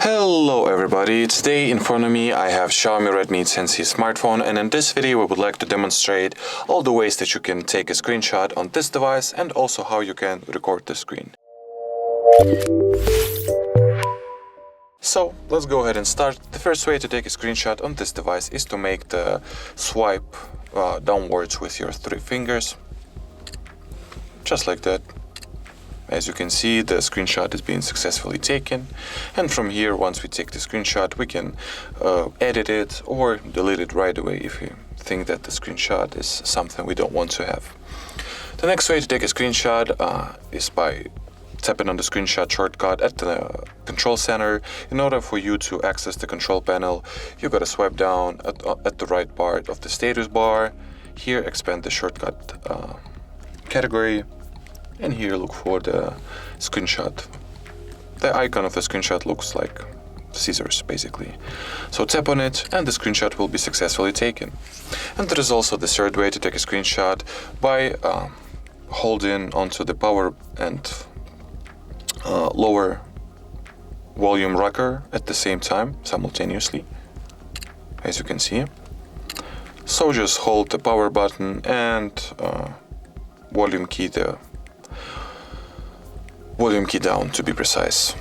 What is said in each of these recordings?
Hello everybody, today in front of me I have Xiaomi Redmi 10C smartphone, and in this video we would like to demonstrate all the ways that you can take a screenshot on this device and also how you can record the screen. So let's go ahead and start. The first way to take a screenshot on this device is to make the swipe downwards with your 3 fingers, just like that. As you can see, the screenshot is being successfully taken, and from here, once we take the screenshot, we can edit it or delete it right away if we think that the screenshot is something we don't want to have. The next way to take a screenshot is by tapping on the screenshot shortcut at the control center. In order for you to access the control panel, you gotta swipe down at the right part of the status bar. Here, expand the shortcut category, and here look for the screenshot. The icon of the screenshot looks like scissors, basically. So tap on it and the screenshot will be successfully taken. And there is also the third way to take a screenshot by holding onto the power and lower volume rocker at the same time, simultaneously, as you can see. So just hold the power button and volume key down, to be precise.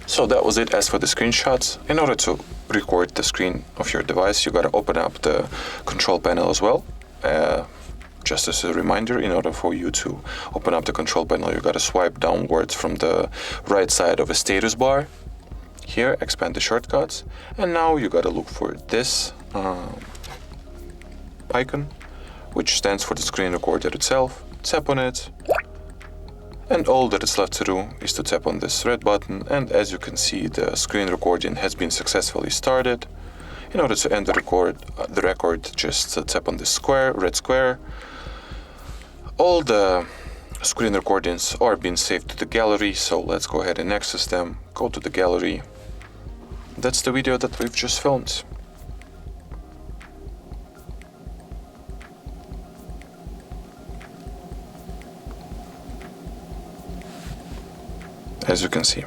So that was it as for the screenshots. In order to record the screen of your device, you gotta open up the control panel as well. Just as a reminder, in order for you to open up the control panel, you gotta swipe downwards from the right side of a status bar. Here, expand the shortcuts, and now you gotta look for this icon, which stands for the screen recorder itself. Tap on it, and all that is left to do is to tap on this red button, and as you can see, the screen recording has been successfully started. In order to end the record, just tap on this red square. All the screen recordings are being saved to the gallery, so let's go ahead and access them. Go to the gallery. That's the video that we've just filmed. As you can see.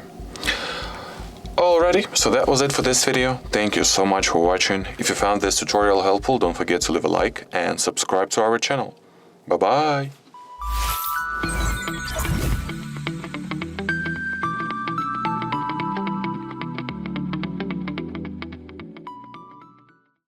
Alrighty, so that was it for this video. Thank you so much for watching. If you found this tutorial helpful, don't forget to leave a like and subscribe to our channel. Bye bye!